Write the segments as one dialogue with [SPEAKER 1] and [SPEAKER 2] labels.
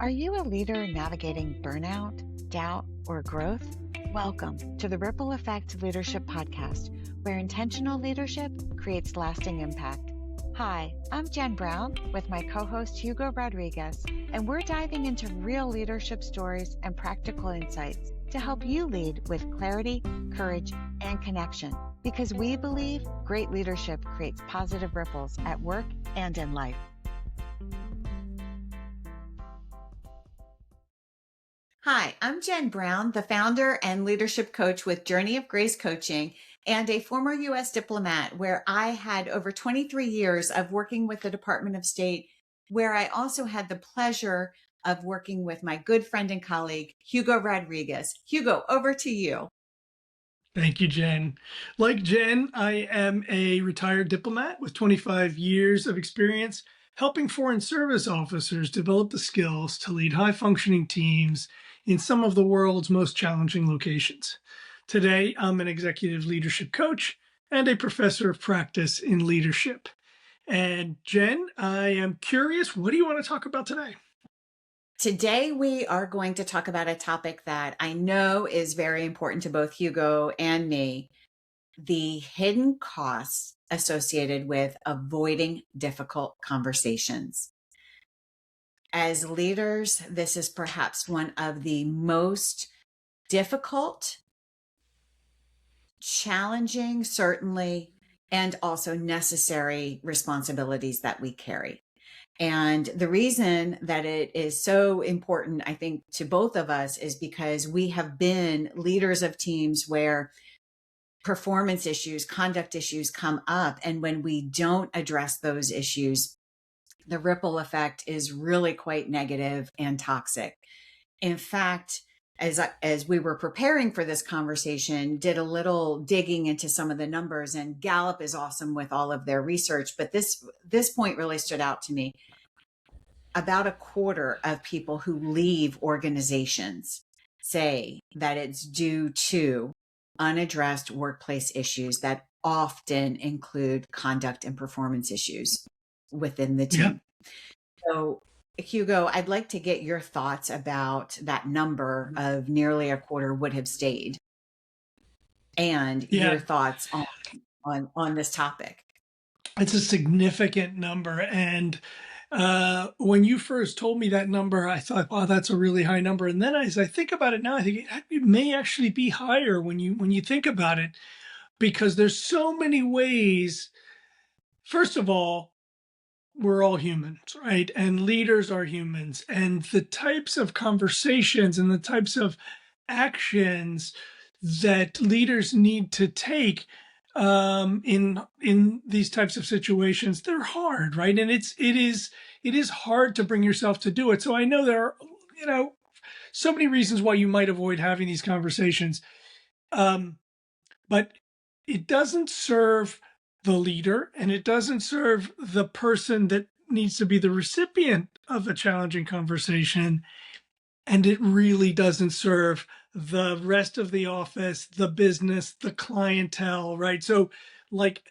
[SPEAKER 1] Are you a leader navigating burnout, doubt, or growth? Welcome to the Ripple Effect Leadership Podcast, where intentional leadership creates lasting impact. Hi, I'm Jen Brown with my co host Hugo Rodriguez, and we're diving into real leadership stories and practical insights to help you lead with clarity, courage, and connection. Because we believe great leadership creates positive ripples at work and in life. Hi, I'm Jen Brown, the founder and leadership coach with Journey of Grace Coaching and a former U.S. diplomat where I had over 23 years of working with the Department of State, where I also had the pleasure of working with my good friend and colleague, Hugo Rodriguez. Hugo, over to you.
[SPEAKER 2] Thank you, Jen. Like Jen, I am a retired diplomat with 25 years of experience helping foreign service officers develop the skills to lead high-functioning teams in some of the world's most challenging locations. Today, I'm an executive leadership coach and a professor of practice in leadership. And Jen, I am curious, what do you want to talk about today?
[SPEAKER 1] Today, we are going to talk about a topic that I know is very important to both Hugo and me, the hidden costs associated with avoiding difficult conversations. As leaders, this is perhaps one of the most difficult, challenging, certainly, and also necessary responsibilities that we carry. And the reason that it is so important, I think, to both of us is because we have been leaders of teams where performance issues, conduct issues come up. And when we don't address those issues, the ripple effect is really quite negative and toxic. In fact, as we were preparing for this conversation, did a little digging into some of the numbers, and Gallup is awesome with all of their research, but this point really stood out to me. About a quarter of people who leave organizations say that it's due to unaddressed workplace issues that often include conduct and performance issues within the team.
[SPEAKER 2] Yeah.
[SPEAKER 1] So, Hugo, I'd like to get your thoughts about that number of nearly a quarter would have stayed, and your
[SPEAKER 2] Yeah,
[SPEAKER 1] thoughts on this topic.
[SPEAKER 2] it's a significant number. And when you first told me that number, I thought, wow, that's a really high number. And then as I think about it now, I think it may actually be higher when you think about it, because there's so many ways. First of all, we're all humans, right? And leaders are humans. And the types of conversations and the types of actions that leaders need to take in these types of situations, they're hard, right? And it is hard to bring yourself to do it. So I know there are, so many reasons why you might avoid having these conversations, but it doesn't serve the leader, and it doesn't serve the person that needs to be the recipient of a challenging conversation. And it really doesn't serve the rest of the office, the business, the clientele, right? So, like,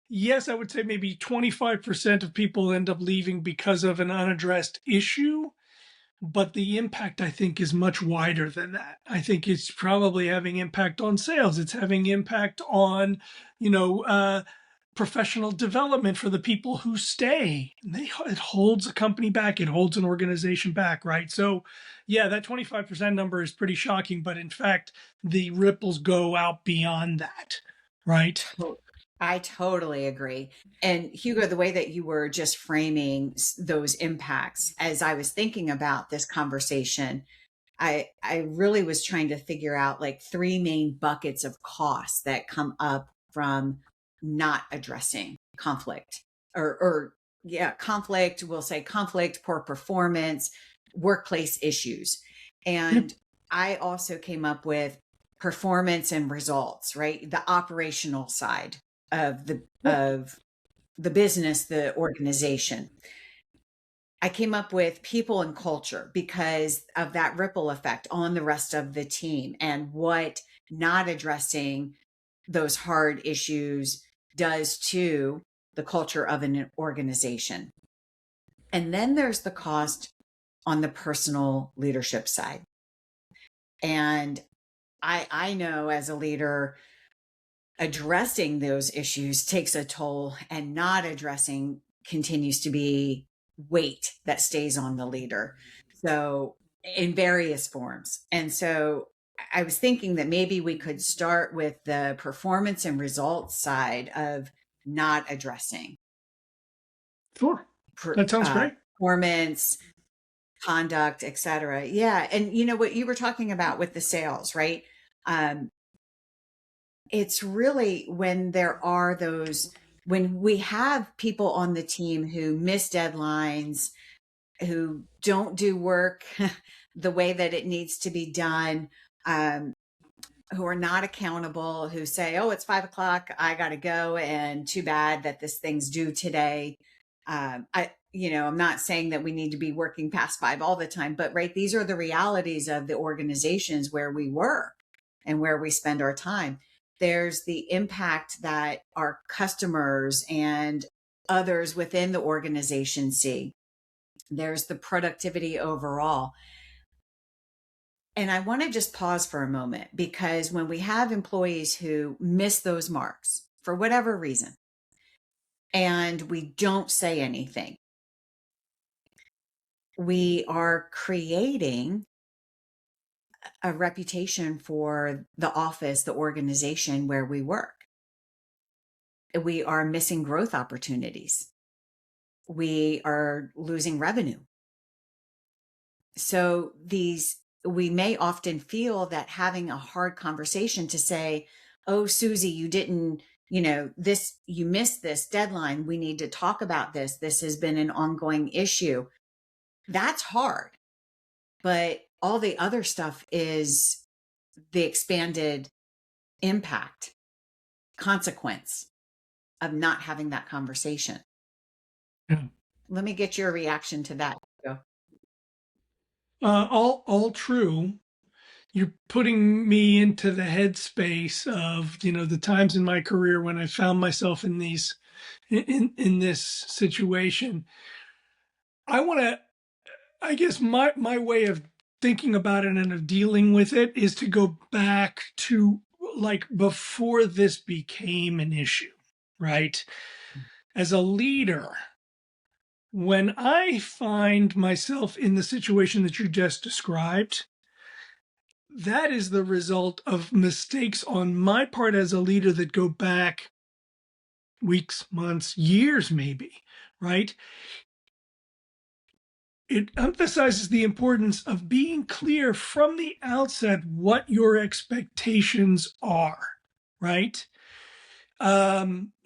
[SPEAKER 2] yes, I would say maybe 25% of people end up leaving because of an unaddressed issue, but the impact, I think, is much wider than that. I think it's probably having impact on sales. It's having impact on, professional development for the people who stay. It holds a company back. It holds an organization back, right? So, yeah, that 25% number is pretty shocking. But in fact, the ripples go out beyond that, right?
[SPEAKER 1] I totally agree. And Hugo, the way that you were just framing those impacts, as I was thinking about this conversation, I really was trying to figure out like three main buckets of costs that come up from not addressing conflict conflict, we'll say conflict, poor performance, workplace issues.
[SPEAKER 2] Yep.
[SPEAKER 1] And I also came up with performance and results, right? The operational side of the business, the organization. I came up with people and culture because of that ripple effect on the rest of the team and what not addressing those hard issues does to the culture of an organization. And then there's the cost on the personal leadership side. And I know as a leader, addressing those issues takes a toll, and not addressing continues to be weight that stays on the leader. So, in various forms. And so, I was thinking that maybe we could start with the performance and results side of not addressing
[SPEAKER 2] Sure. That sounds great.
[SPEAKER 1] performance, conduct, etc. Yeah. And you know what you were talking about with the sales, right? Um, it's really when there are those, when we have people on the team who miss deadlines, who don't do work the way that it needs to be done, um, who are not accountable, who say, oh, it's 5 o'clock, I got to go, and too bad that this thing's due today. I'm not saying that we need to be working past 5 all the time, but right, these are the realities of the organizations where we work and where we spend our time. There's the impact that our customers and others within the organization see. There's the productivity overall. And I want to just pause for a moment, because when we have employees who miss those marks for whatever reason, and we don't say anything, we are creating a reputation for the office, the organization where we work. We are missing growth opportunities. We are losing revenue. So we may often feel that having a hard conversation to say, oh, Susie, you didn't, you missed this deadline. We need to talk about this. This has been an ongoing issue. That's hard. But all the other stuff is the expanded impact, consequence of not having that conversation.
[SPEAKER 2] Yeah.
[SPEAKER 1] Let me get your reaction to that.
[SPEAKER 2] All true. You're putting me into the headspace of, the times in my career when I found myself in this situation. I guess my way of thinking about it and of dealing with it is to go back to like before this became an issue, right? As a leader, when I find myself in the situation that you just described, that is the result of mistakes on my part as a leader that go back weeks, months, years, maybe, right? It emphasizes the importance of being clear from the outset what your expectations are, right?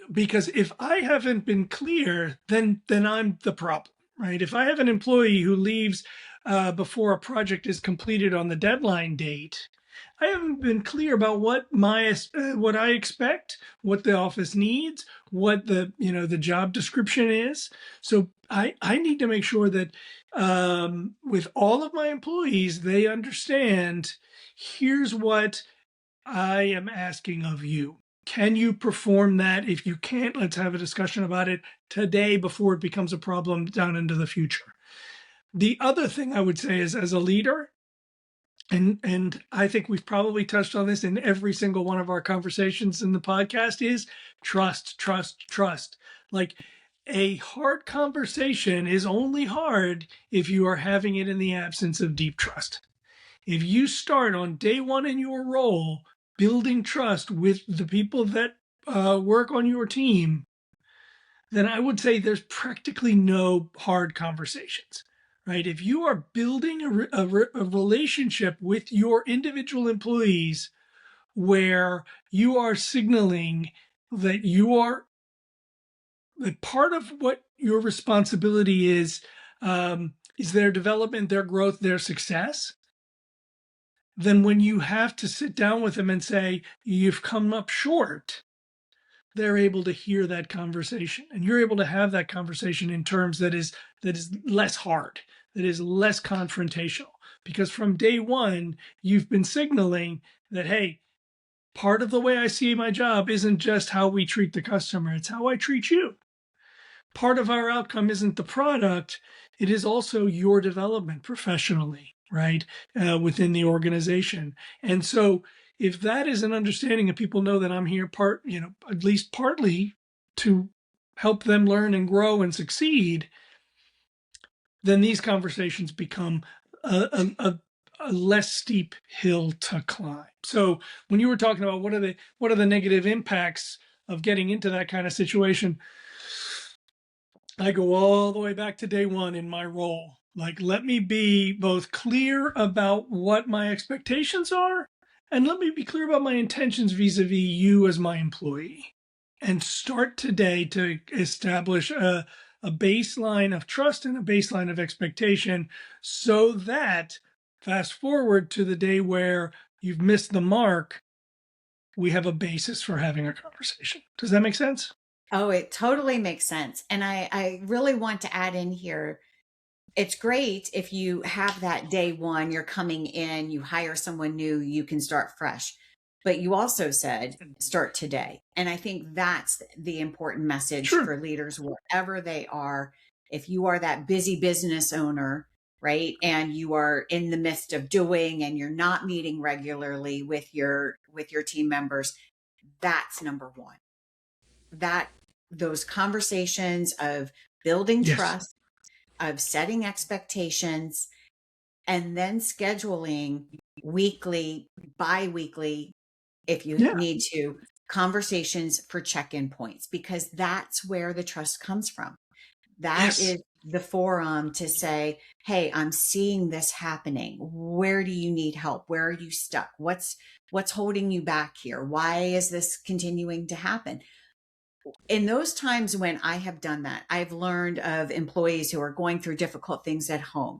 [SPEAKER 2] Because if I haven't been clear, then I'm the problem, right? If I have an employee who leaves before a project is completed on the deadline date, I haven't been clear about what I expect, what the office needs, what the job description is. So I need to make sure that with all of my employees, they understand, here's what I am asking of you. Can you perform that? If you can't, let's have a discussion about it today before it becomes a problem down into the future. The other thing I would say is, as a leader, and I think we've probably touched on this in every single one of our conversations in the podcast, is trust, trust, trust. Like, a hard conversation is only hard if you are having it in the absence of deep trust. If you start on day one in your role building trust with the people that work on your team, then I would say there's practically no hard conversations, right? If you are building a relationship with your individual employees where you are signaling that that part of what your responsibility is their development, their growth, their success, then when you have to sit down with them and say, you've come up short, they're able to hear that conversation. And you're able to have that conversation in terms that is less hard, that is less confrontational. Because from day one, you've been signaling that, hey, part of the way I see my job isn't just how we treat the customer, it's how I treat you. Part of our outcome isn't the product, it is also your development professionally, right, within the organization. And so, if that is an understanding, and people know that I'm here at least partly to help them learn and grow and succeed, then these conversations become a less steep hill to climb. So when you were talking about what are the negative impacts of getting into that kind of situation, I go all the way back to day one in my role. Like, let me be both clear about what my expectations are, and let me be clear about my intentions vis-a-vis you as my employee. And start today to establish a baseline of trust and a baseline of expectation, so that fast forward to the day where you've missed the mark, we have a basis for having a conversation. Does that make sense?
[SPEAKER 1] Oh, it totally makes sense. And I really want to add in here, it's great if you have that day one, you're coming in, you hire someone new, you can start fresh. But you also said start today. And I think that's the important message
[SPEAKER 2] Sure.
[SPEAKER 1] for leaders wherever they are. If you are that busy business owner, right, and you are in the midst of doing and you're not meeting regularly with your team members, that's number one. That those conversations of building
[SPEAKER 2] Yes.
[SPEAKER 1] trust, of setting expectations, and then scheduling weekly, bi-weekly, if you
[SPEAKER 2] Yeah.
[SPEAKER 1] need to, conversations for check-in points, because that's where the trust comes from. That
[SPEAKER 2] Yes.
[SPEAKER 1] is the forum to say, hey, I'm seeing this happening. Where do you need help? Where are you stuck? What's holding you back here? Why is this continuing to happen? In those times when I have done that, I've learned of employees who are going through difficult things at home,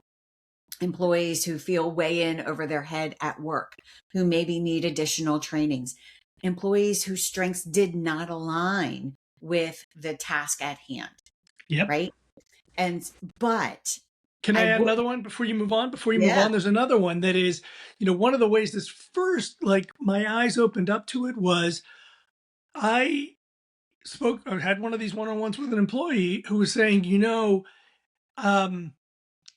[SPEAKER 1] employees who feel way in over their head at work, who maybe need additional trainings, employees whose strengths did not align with the task at hand,
[SPEAKER 2] Yep.
[SPEAKER 1] right? And, but
[SPEAKER 2] Can I
[SPEAKER 1] I
[SPEAKER 2] add
[SPEAKER 1] would,
[SPEAKER 2] another one before you move on? Before you move
[SPEAKER 1] yeah.
[SPEAKER 2] on, there's another one that is, one of the ways this first, like, my eyes opened up to it was I spoke or had one of these one-on-ones with an employee who was saying, um,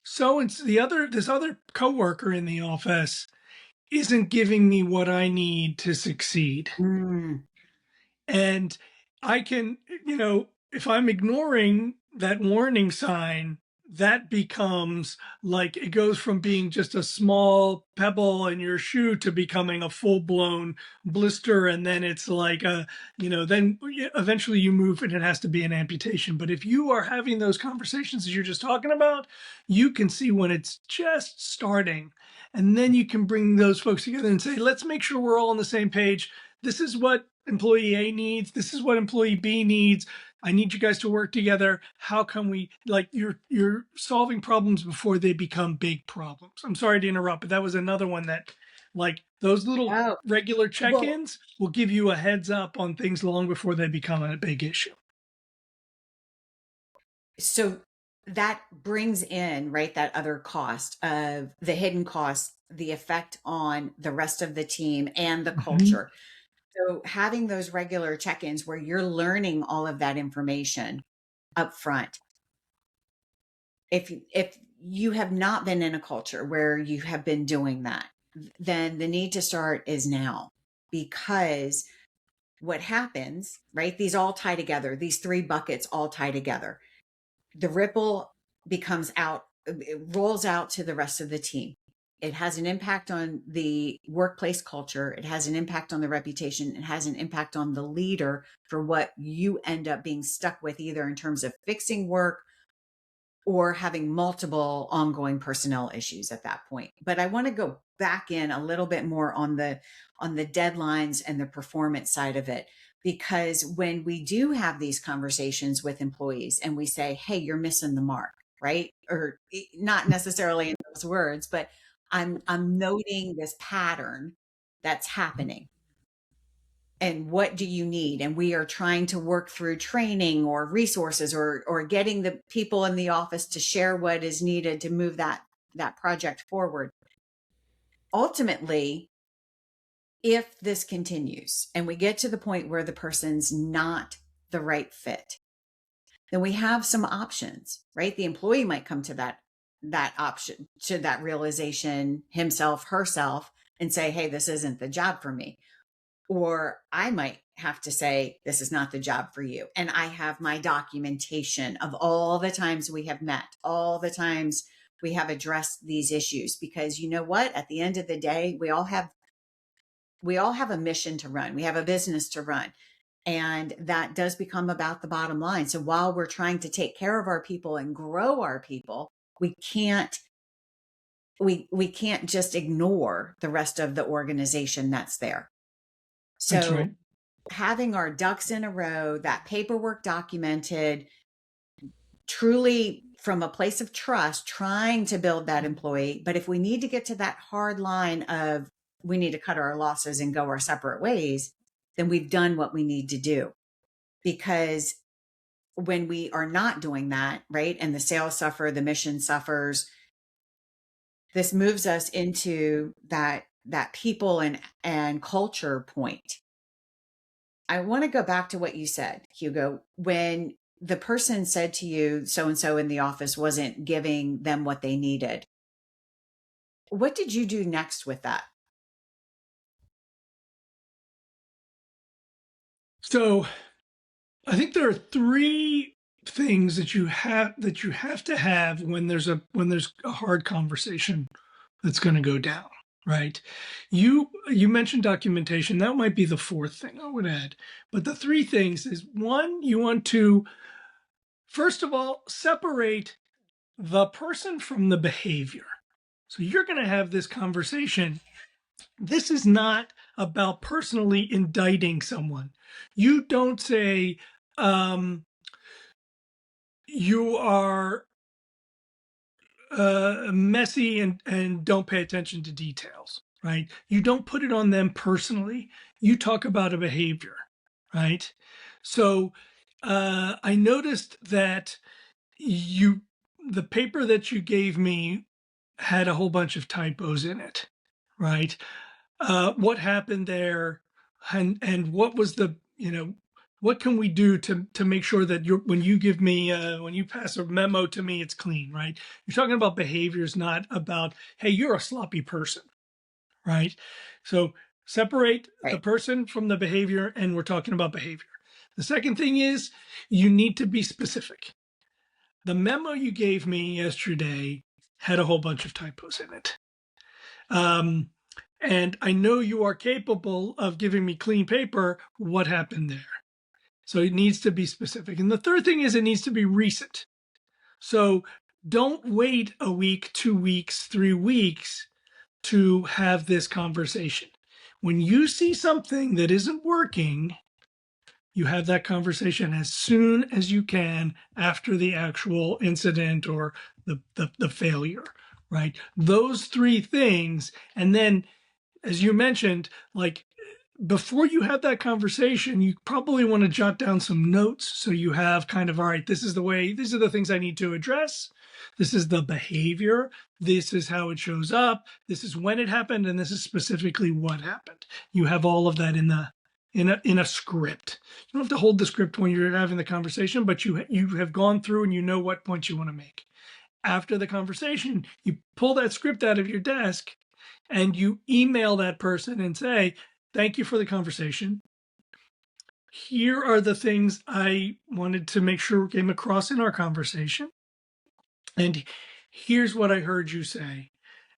[SPEAKER 2] so and this other coworker in the office isn't giving me what I need to succeed.
[SPEAKER 1] Mm,
[SPEAKER 2] And I can, if I'm ignoring that warning sign, that becomes like it goes from being just a small pebble in your shoe to becoming a full blown blister. And then it's like then eventually you move and it has to be an amputation. But if you are having those conversations as you're just talking about, you can see when it's just starting. And then you can bring those folks together and say, let's make sure we're all on the same page. This is what employee A needs. This is what employee B needs. I need you guys to work together. How can we, like, you're solving problems before they become big problems. I'm sorry to interrupt, but that was another one that, like, those little
[SPEAKER 1] oh,
[SPEAKER 2] regular
[SPEAKER 1] well,
[SPEAKER 2] check-ins will give you a heads up on things long before they become a big issue.
[SPEAKER 1] so that brings in, right, that other cost of the hidden cost, the effect on the rest of the team and the
[SPEAKER 2] Mhm.
[SPEAKER 1] culture. So having those regular check-ins where you're learning all of that information up front. If you have not been in a culture where you have been doing that, then the need to start is now, because what happens, right? These all tie together. These three buckets all tie together. The ripple becomes out, it rolls out to the rest of the team. It has an impact on the workplace culture. It has an impact on the reputation. It has an impact on the leader for what you end up being stuck with, either in terms of fixing work or having multiple ongoing personnel issues at that point. But I want to go back in a little bit more on the deadlines and the performance side of it, because when we do have these conversations with employees and we say, hey, you're missing the mark, right? Or not necessarily in those words, but I'm noting this pattern that's happening, and what do you need, and we are trying to work through training or resources, or getting the people in the office to share what is needed to move that project forward. Ultimately, if this continues and we get to the point where the person's not the right fit, then we have some options, right? The employee might come to that option, to that realization himself, herself, and say, hey, this isn't the job for me. Or I might have to say, this is not the job for you. And I have my documentation of all the times we have met, all the times we have addressed these issues. Because you know what? At the end of the day, we all have a mission to run. We have a business to run. And that does become about the bottom line. So while we're trying to take care of our people and grow our people, we can't we can't just ignore the rest of the organization that's there.
[SPEAKER 2] That's
[SPEAKER 1] So
[SPEAKER 2] right.
[SPEAKER 1] having our ducks in a row, that paperwork documented, truly from a place of trust, trying to build that employee. But if we need to get to that hard line of we need to cut our losses and go our separate ways, then we've done what we need to do. Because when we are not doing that, right, and the sales suffer, the mission suffers, this moves us into that people and culture point. I want to go back to what you said, Hugo, when the person said to you, so and so in the office wasn't giving them what they needed. What did you do next with that?
[SPEAKER 2] So I think there are three things that you have to have when there's a hard conversation that's going to go down, right? You mentioned documentation. That might be the fourth thing I would add. But the three things is, one, you want to first of all separate the person from the behavior. So you're going to have this conversation. This is not about personally indicting someone. You don't say, you are messy and don't pay attention to details, right? You don't put it on them personally. You talk about a behavior, right? So I noticed that you the paper that you gave me had a whole bunch of typos in it, right? What happened there, and what was the what can we do to make sure that when you give me when you pass a memo to me, it's clean, right? You're talking about behaviors, not about, hey, you're a sloppy person, right? So separate the
[SPEAKER 1] Right.
[SPEAKER 2] person from the behavior, and we're talking about behavior. The second thing is you need to be specific. The memo you gave me yesterday had a whole bunch of typos in it. Um, and I know you are capable of giving me clean paper. What happened there? So it needs to be specific. And the third thing is it needs to be recent. So don't wait a week, 2 weeks, 3 weeks to have this conversation. When you see something that isn't working, you have that conversation as soon as you can after the actual incident or the failure, right? Those three things. And then, as you mentioned, like before you have that conversation, you probably want to jot down some notes so you have kind of, all right, this is the way, these are the things I need to address. This is the behavior. This is how it shows up. This is when it happened, and this is specifically what happened. You have all of that in a script. You don't have to hold the script when you're having the conversation, but you have gone through and you know what points you want to make. After the conversation, you pull that script out of your desk and you email that person and say, thank you for the conversation. Here are the things I wanted to make sure came across in our conversation. And here's what I heard you say,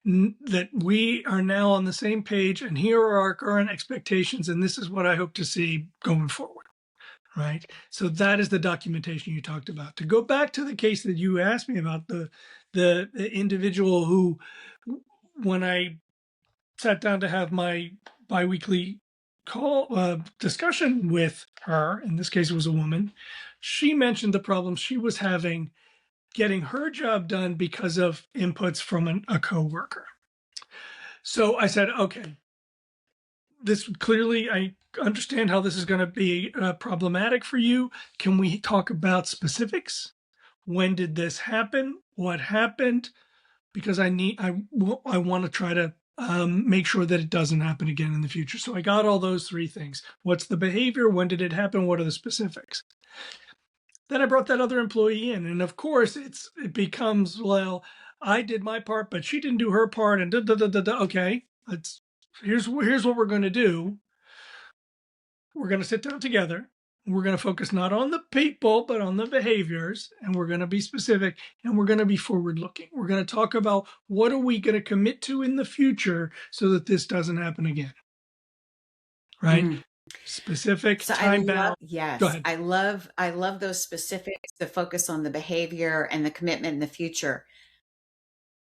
[SPEAKER 2] that we are now on the same page, and here are our current expectations, and this is what I hope to see going forward. Right. So that is the documentation you talked about. To go back to the case that you asked me about, the individual who, when I sat down to have my biweekly call discussion with her, in this case it was a woman, she mentioned the problem she was having getting her job done because of inputs from a coworker. So I said, okay, this clearly, I understand how this is going to be problematic for you. Can we talk about specifics? When did this happen? What happened? Because I want to try to make sure that it doesn't happen again in the future. So I got all those three things. What's the behavior? When did it happen? What are the specifics? then I brought that other employee in, and of course it becomes, well, I did my part, but she didn't do her part, and da da da da da. Okay, let's here's what we're going to do. We're going to sit down together. We're going to focus not on the people, but on the behaviors, and we're going to be specific, and we're going to be forward looking. We're going to talk about what are we going to commit to in the future so that this doesn't happen again. Right?
[SPEAKER 1] Mm.
[SPEAKER 2] Specific,
[SPEAKER 1] So I
[SPEAKER 2] time
[SPEAKER 1] love,
[SPEAKER 2] bound. Go
[SPEAKER 1] yes,
[SPEAKER 2] ahead.
[SPEAKER 1] I love those specifics, the focus on the behavior and the commitment in the future.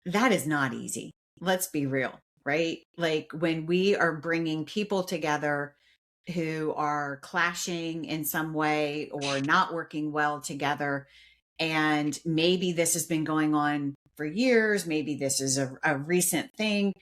[SPEAKER 1] That is not easy. Let's be real, right? Like when we are bringing people together who are clashing in some way or not working well together, and maybe this has been going on for years, maybe this is a recent thing,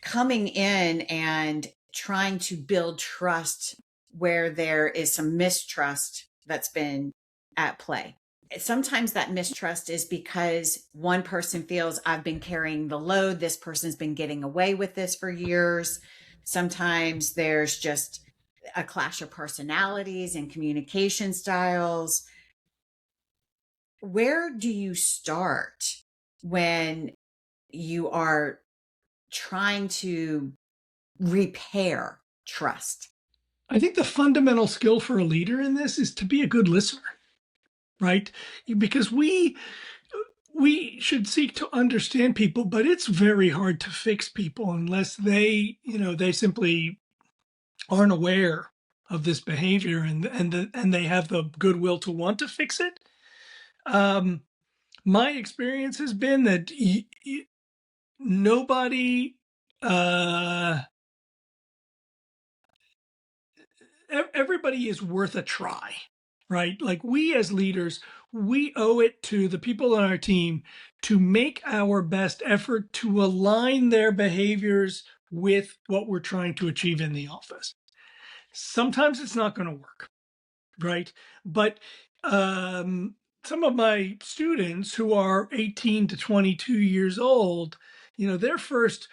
[SPEAKER 1] coming in and trying to build trust where there is some mistrust that's been at play. Sometimes that mistrust is because one person feels I've been carrying the load. This person's been getting away with this for years. Sometimes there's just a clash of personalities and communication styles. Where do you start when you are trying to repair trust?
[SPEAKER 2] I think the fundamental skill for a leader in this is to be a good listener, right? Because we should seek to understand people, but it's very hard to fix people unless they simply aren't aware of this behavior and they have the goodwill to want to fix it. My experience has been that nobody uh everybody is worth a try, right? Like we as leaders, we owe it to the people on our team to make our best effort to align their behaviors with what we're trying to achieve in the office. Sometimes it's not going to work, right? But um, some of my students who are 18 to 22 years old, their first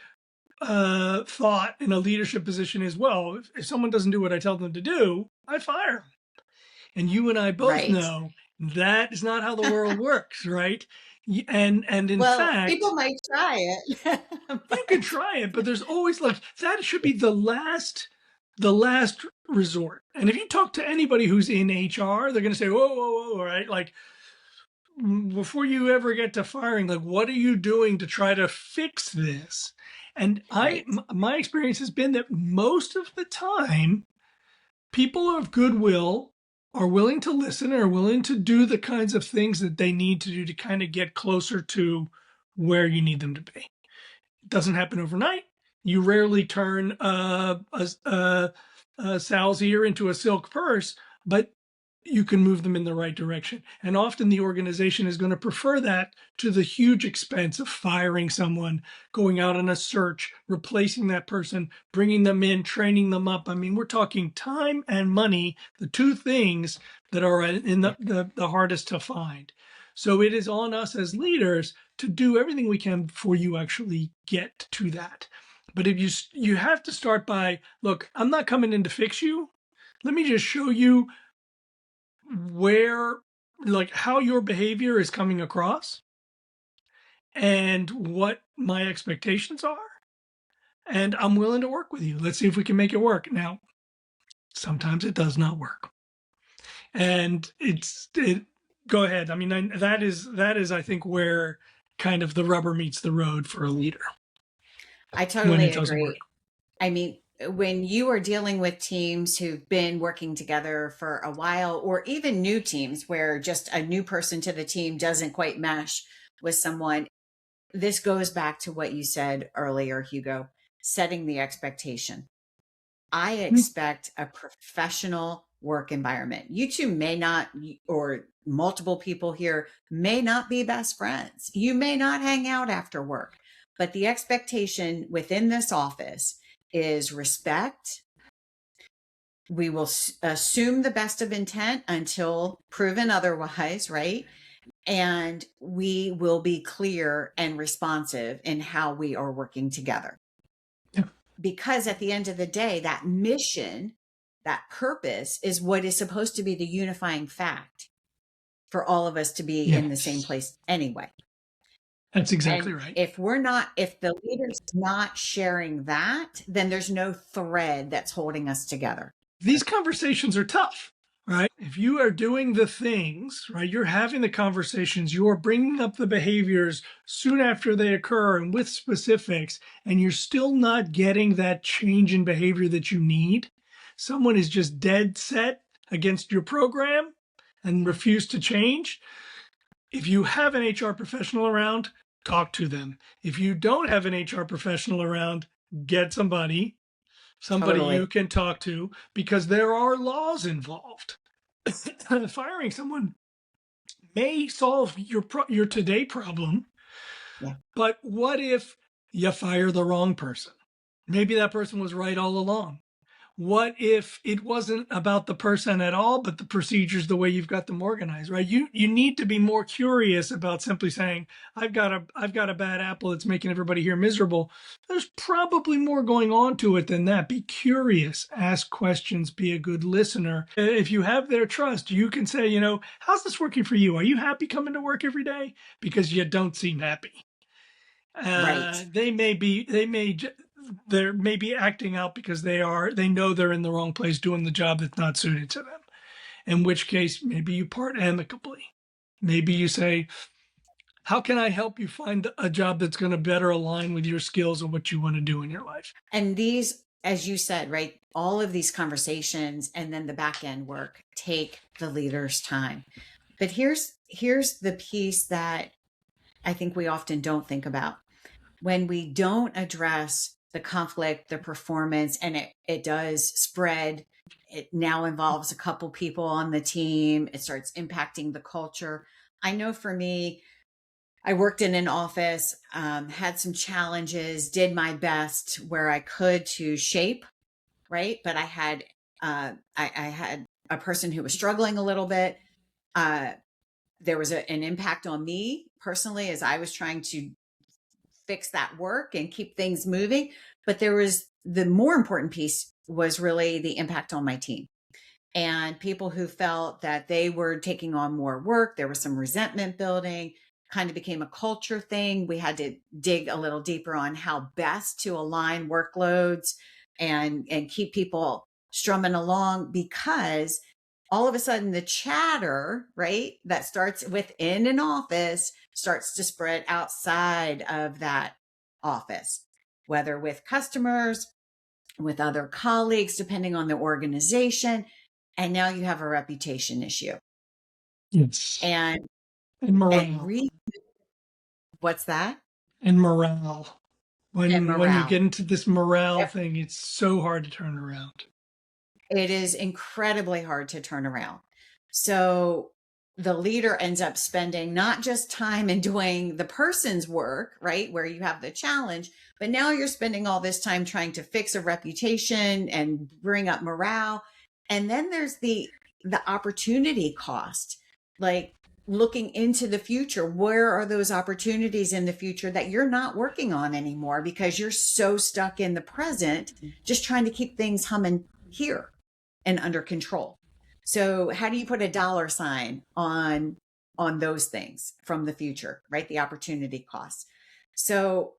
[SPEAKER 2] thought in a leadership position is, well, if someone doesn't do what I tell them to do, I fire them. And you and I both
[SPEAKER 1] Right.
[SPEAKER 2] know that is not how the world works, right? And in
[SPEAKER 1] Well, people
[SPEAKER 2] fact,
[SPEAKER 1] might try it,
[SPEAKER 2] you can
[SPEAKER 1] but
[SPEAKER 2] try it, but there's always like that should be the last resort. And if you talk to anybody who's in HR, they're going to say, whoa, whoa, whoa, right? Like before you ever get to firing, like what are you doing to try to fix this? And
[SPEAKER 1] right,
[SPEAKER 2] my experience has been that most of the time, people of goodwill are willing to listen, are willing to do the kinds of things that they need to do to kind of get closer to where you need them to be. It doesn't happen overnight. You rarely turn a sow's ear into a silk purse, but you can move them in the right direction. And often the organization is going to prefer that to the huge expense of firing someone, going out on a search, replacing that person, bringing them in, training them up. I mean, we're talking time and money, the two things that are in the hardest to find. So it is on us as leaders to do everything we can before you actually get to that. But if you have to start by, look, I'm not coming in to fix you. Let me just show you where, like, how your behavior is coming across and what my expectations are. And I'm willing to work with you. Let's see if we can make it work. Now, sometimes it does not work. And go ahead. I mean, that is, I think, where kind of the rubber meets the road for a leader
[SPEAKER 1] I
[SPEAKER 2] when
[SPEAKER 1] totally
[SPEAKER 2] it doesn't
[SPEAKER 1] agree.
[SPEAKER 2] work.
[SPEAKER 1] I mean, when you are dealing with teams who've been working together for a while, or even new teams where just a new person to the team doesn't quite mesh with someone, this goes back to what you said earlier, Hugo, setting the expectation. I expect a professional work environment. You two may not, or multiple people here may not be best friends. You may not hang out after work, but the expectation within this office is respect. We will assume the best of intent until proven otherwise, right? And we will be clear and responsive in how we are working together.
[SPEAKER 2] Yeah.
[SPEAKER 1] Because at the end of the day, that mission, that purpose is what is supposed to be the unifying fact. for all of us to be in the same
[SPEAKER 2] Yes.
[SPEAKER 1] place anyway.
[SPEAKER 2] That's exactly
[SPEAKER 1] And
[SPEAKER 2] right.
[SPEAKER 1] if the leader's not sharing that, then there's no thread that's holding us together.
[SPEAKER 2] These conversations are tough, right? If you are doing the things, right, you're having the conversations, you're bringing up the behaviors soon after they occur and with specifics, and you're still not getting that change in behavior that you need, someone is just dead set against your program and refuse to change. If you have an HR professional around, talk to them. If you don't have an HR professional around, get somebody you
[SPEAKER 1] Totally.
[SPEAKER 2] can talk to, because there are laws involved. Firing someone may solve your today problem,
[SPEAKER 1] Yeah.
[SPEAKER 2] but what if you fire the wrong person? Maybe that person was right all along. What if it wasn't about the person at all, but the procedures, the way you've got them organized, right? You need to be more curious about simply saying, I've got a bad apple that's making everybody here miserable. There's probably more going on to it than that. Be curious, ask questions, be a good listener. If you have their trust, you can say, how's this working for you? Are you happy coming to work every day? Because you don't seem happy.
[SPEAKER 1] Right.
[SPEAKER 2] They may be they may be acting out because they know they're in the wrong place doing the job that's not suited to them, in which case maybe you part amicably. Maybe you say, how can I help you find a job that's going to better align with your skills and what you want to do in your life?
[SPEAKER 1] And these, as you said, right, all of these conversations and then the back end work take the leader's time. But here's the piece that I think we often don't think about. When we don't address the conflict, the performance, and it does spread, it now involves a couple people on the team, it starts impacting the culture. I know for me, I worked in an office, had some challenges, did my best where I could to shape, right? But I had a person who was struggling a little bit. Uh, there was an impact on me personally as I was trying to fix that work and keep things moving. But there was the more important piece was really the impact on my team and people who felt that they were taking on more work. There was some resentment building, kind of became a culture thing. We had to dig a little deeper on how best to align workloads and keep people strumming along because all of a sudden the chatter, right, that starts within an office starts to spread outside of that office, whether with customers, with other colleagues, depending on the organization. And now you have a reputation issue.
[SPEAKER 2] Yes.
[SPEAKER 1] And
[SPEAKER 2] And
[SPEAKER 1] and
[SPEAKER 2] morale.
[SPEAKER 1] re what's that?
[SPEAKER 2] And morale.
[SPEAKER 1] And
[SPEAKER 2] When you
[SPEAKER 1] morale.
[SPEAKER 2] get into this morale
[SPEAKER 1] Yep.
[SPEAKER 2] thing, it's so hard to turn around.
[SPEAKER 1] It is incredibly hard to turn around. So the leader ends up spending not just time in doing the person's work, right, where you have the challenge, but now you're spending all this time trying to fix a reputation and bring up morale. And then there's the opportunity cost, like looking into the future. Where are those opportunities in the future that you're not working on anymore because you're so stuck in the present, just trying to keep things humming here and under control. So how do you put a dollar sign on those things from the future, right? The opportunity costs. So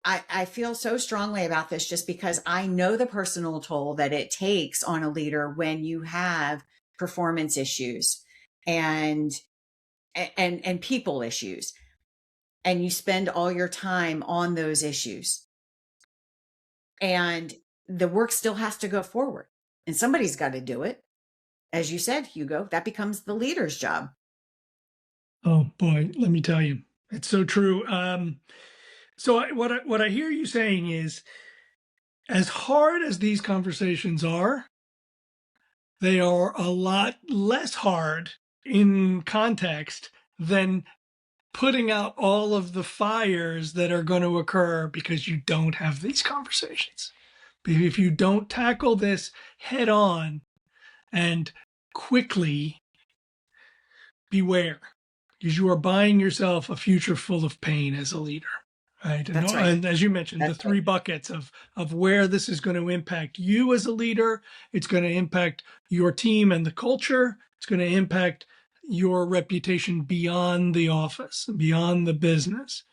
[SPEAKER 1] I feel so strongly about this just because I know the personal toll that it takes on a leader when you have performance issues and and people issues and you spend all your time on those issues and the work still has to go forward and somebody's got to do it. As you said, Hugo, that becomes the leader's job.
[SPEAKER 2] Oh boy, let me tell you, it's so true. So what I hear you saying is, as hard as these conversations are, they are a lot less hard in context than putting out all of the fires that are going to occur because you don't have these conversations. If you don't tackle this head on and quickly, beware, because you are buying yourself a future full of pain as a leader. Right.
[SPEAKER 1] That's right.
[SPEAKER 2] And as you mentioned, the
[SPEAKER 1] That's right.
[SPEAKER 2] three buckets of where this is going to impact you as a leader, it's going to impact your team and the culture, it's going to impact your reputation beyond the office, beyond the business.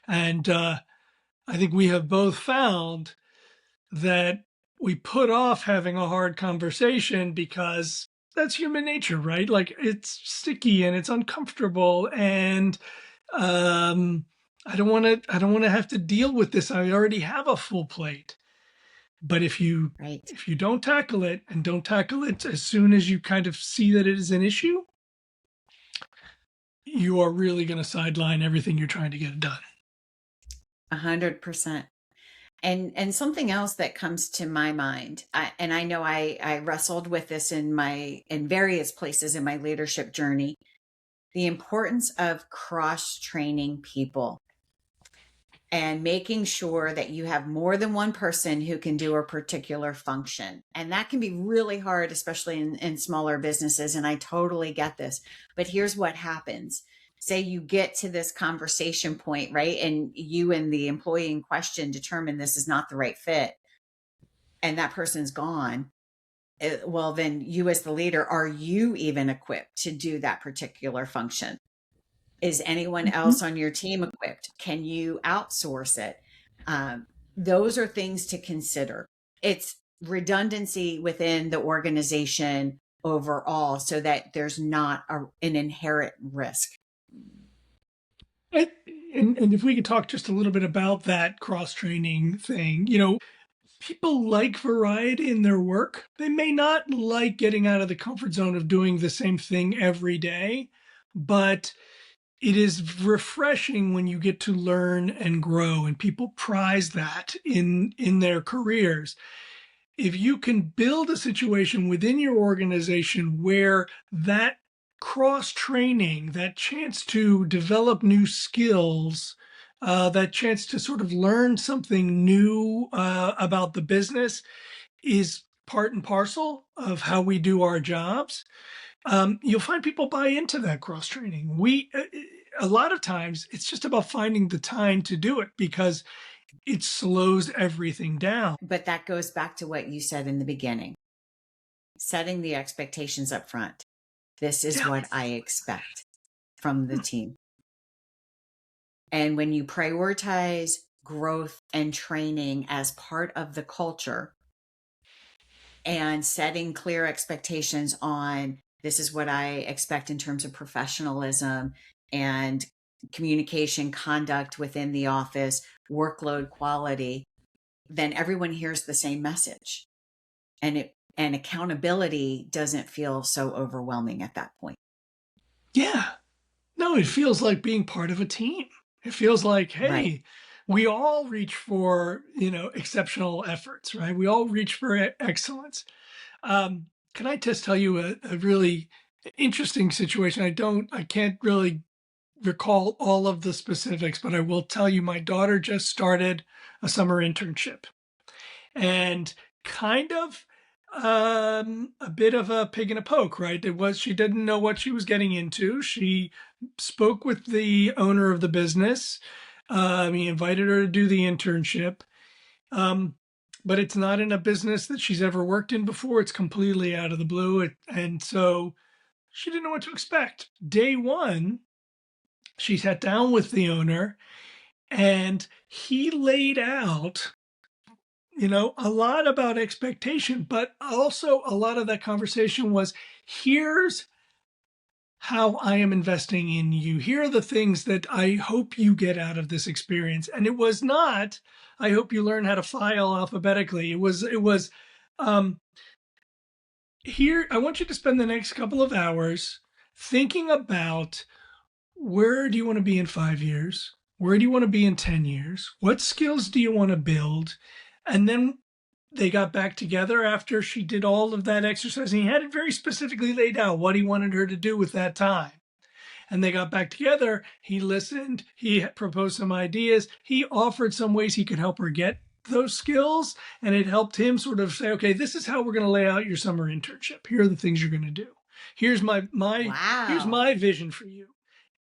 [SPEAKER 2] And I think we have both found that we put off having a hard conversation because that's human nature, right? Like it's sticky and it's uncomfortable, and um, I don't want to have to deal with this. I already have a full plate. But
[SPEAKER 1] Right.
[SPEAKER 2] if you don't tackle it, and don't tackle it as soon as you kind of see that it is an issue, you are really going to sideline everything you're trying to get done.
[SPEAKER 1] 100%. And something else that comes to my mind, and I know I wrestled with this in various places in my leadership journey, the importance of cross training people and making sure that you have more than one person who can do a particular function. And that can be really hard, especially in smaller businesses. And I totally get this. But here's what happens. Say you get to this conversation point, right? And you and the employee in question determine this is not the right fit, and that person's gone. Well, then you, as the leader, are you even equipped to do that particular function? Is anyone
[SPEAKER 2] Mhm.
[SPEAKER 1] else on your team equipped? Can you outsource it? Um, those are things to consider. It's redundancy within the organization overall so that there's not an inherent risk.
[SPEAKER 2] And, and if we could talk just a little bit about that cross training thing, people like variety in their work. They may not like getting out of the comfort zone of doing the same thing every day, but it is refreshing when you get to learn and grow, and people prize that in their careers. If you can build a situation within your organization where that cross training, that chance to develop new skills, that chance to sort of learn something new about the business is part and parcel of how we do our jobs, you'll find people buy into that cross training. A lot of times it's just about finding the time to do it because it slows everything down.
[SPEAKER 1] But that goes back to what you said in the beginning, setting the expectations up front. This is
[SPEAKER 2] Yeah.
[SPEAKER 1] what I expect from the team. And when you prioritize growth and training as part of the culture and setting clear expectations on this is what I expect in terms of professionalism and communication conduct within the office, workload quality, then everyone hears the same message. And accountability doesn't feel so overwhelming at that point.
[SPEAKER 2] Yeah. No, it feels like being part of a team. It feels like,
[SPEAKER 1] Right.
[SPEAKER 2] hey, we all reach for, exceptional efforts, right? We all reach for excellence. Can I just tell you a really interesting situation? I can't really recall all of the specifics, but I will tell you my daughter just started a summer internship, and kind of a bit of a pig in a poke, right? She didn't know what she was getting into. She spoke with the owner of the business. He invited her to do the internship. Um, but it's not in a business that she's ever worked in before. It's completely out of the blue. And so she didn't know what to expect. Day one, she sat down with the owner, and he laid out, a lot about expectation, but also a lot of that conversation was, here's how I am investing in you. Here are the things that I hope you get out of this experience. And it was not, I hope you learn how to file alphabetically. It was, um, here, I want you to spend the next couple of hours thinking about, where do you want to be in 5 years? Where do you want to be in 10 years? What skills do you want to build? And then they got back together after she did all of that exercise. And he had it very specifically laid out what he wanted her to do with that time. And they got back together. He listened. He proposed some ideas. He offered some ways he could help her get those skills. And it helped him sort of say, okay, this is how we're going to lay out your summer internship. Here are the things you're going to do. Here's here's
[SPEAKER 1] Wow.
[SPEAKER 2] my vision for you.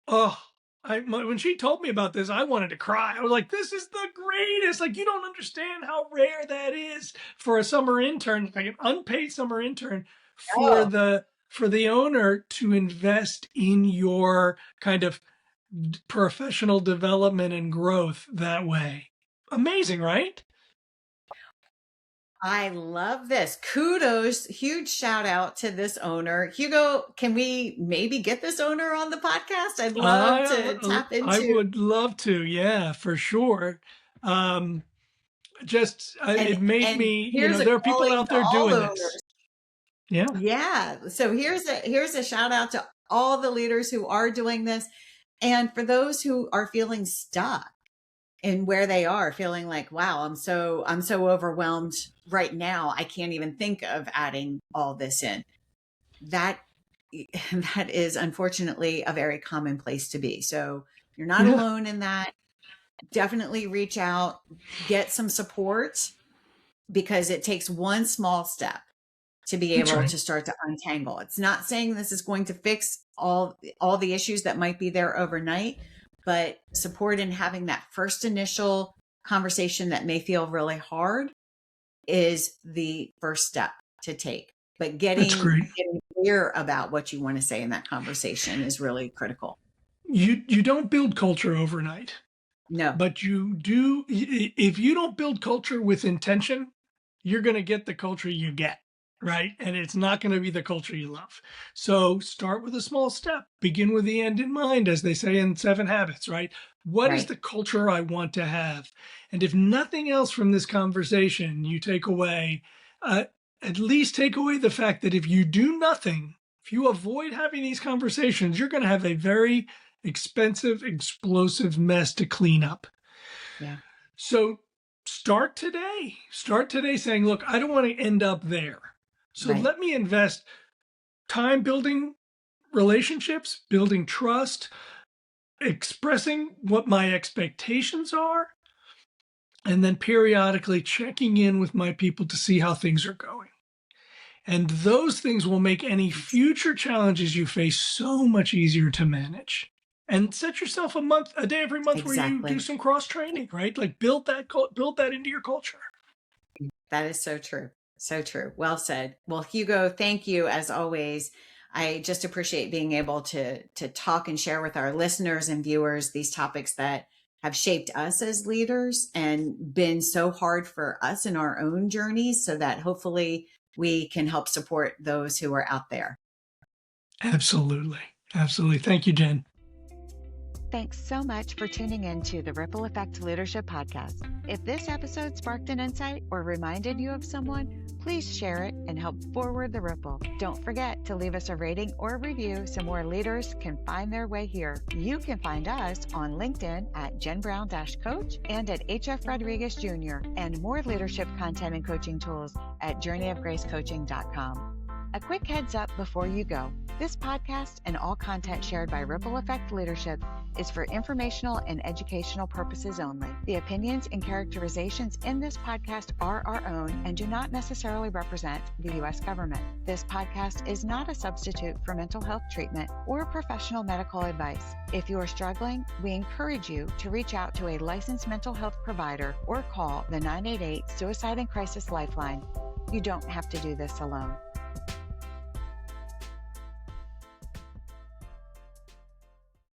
[SPEAKER 2] Oh, when she told me about this, I wanted to cry. I was like, "This is the greatest! Like, you don't understand how rare that is for a summer intern, like an unpaid summer intern, for
[SPEAKER 1] Oh,
[SPEAKER 2] the for the owner to invest in your kind of professional development and growth that way. Amazing, right?
[SPEAKER 1] I love this. Kudos. Huge shout out to this owner. Hugo, can we maybe get this owner on the podcast? I'd love to tap
[SPEAKER 2] I
[SPEAKER 1] into.
[SPEAKER 2] would love to, yeah, for sure. Um, just
[SPEAKER 1] and
[SPEAKER 2] it made
[SPEAKER 1] and
[SPEAKER 2] me,
[SPEAKER 1] here's a
[SPEAKER 2] there are people
[SPEAKER 1] calling
[SPEAKER 2] out
[SPEAKER 1] to
[SPEAKER 2] there
[SPEAKER 1] all
[SPEAKER 2] doing
[SPEAKER 1] owners.
[SPEAKER 2] this. Yeah,
[SPEAKER 1] Yeah. So here's a shout out to all the leaders who are doing this. And for those who are feeling stuck in where they are, feeling like, wow, I'm so overwhelmed right now. I can't even think of adding all this in. That that is unfortunately a very common place to be. So you're not
[SPEAKER 2] yeah,
[SPEAKER 1] alone in that. Definitely reach out, get some support, because it takes one small step to be
[SPEAKER 2] that's
[SPEAKER 1] able
[SPEAKER 2] right.
[SPEAKER 1] to start to untangle. It's not saying this is going to fix all the issues that might be there overnight, but support in having that first initial conversation that may feel really hard is the first step to take. But
[SPEAKER 2] That's great.
[SPEAKER 1] getting clear about what you want to say in that conversation is really critical.
[SPEAKER 2] You don't build culture overnight,
[SPEAKER 1] No,
[SPEAKER 2] but you do. If you don't build culture with intention, you're going to get the culture you get, right? And it's not going to be the culture you love. So start with a small step. Begin with the end in mind, as they say in Seven Habits, right? What is
[SPEAKER 1] right.
[SPEAKER 2] the culture I want to have? And if nothing else from this conversation you take away, uh, at least take away the fact that if you do nothing, if you avoid having these conversations, you're going to have a very expensive, explosive mess to clean up.
[SPEAKER 1] Yeah,
[SPEAKER 2] So start today. Start today saying, look, I don't want to end up there. So
[SPEAKER 1] right.
[SPEAKER 2] let me invest time building relationships, building trust, expressing what my expectations are, and then periodically checking in with my people to see how things are going. And those things will make any future challenges you face so much easier to manage. And set yourself a day every month where you do
[SPEAKER 1] Exactly.
[SPEAKER 2] some cross training, right? Like build that into your culture.
[SPEAKER 1] That is so true. So true. Well said. Well, Hugo, thank you as always. I just appreciate being able to talk and share with our listeners and viewers these topics that have shaped us as leaders and been so hard for us in our own journeys, so that hopefully we can help support those who are out there.
[SPEAKER 2] Absolutely. Absolutely. Thank you, Jen.
[SPEAKER 3] Thanks so much for tuning in to the Ripple Effect Leadership Podcast. If this episode sparked an insight or reminded you of someone, please share it and help forward the ripple. Don't forget to leave us a rating or review so more leaders can find their way here. You can find us on LinkedIn at Jen Brown-Coach and at HF Rodriguez Jr. and more leadership content and coaching tools at journeyofgracecoaching.com. A quick heads up before you go. This podcast and all content shared by Ripple Effect Leadership is for informational and educational purposes only. The opinions and characterizations in this podcast are our own and do not necessarily represent the U.S. government. This podcast is not a substitute for mental health treatment or professional medical advice. If you are struggling, we encourage you to reach out to a licensed mental health provider or call the 988 Suicide and Crisis Lifeline. You don't have to do this alone.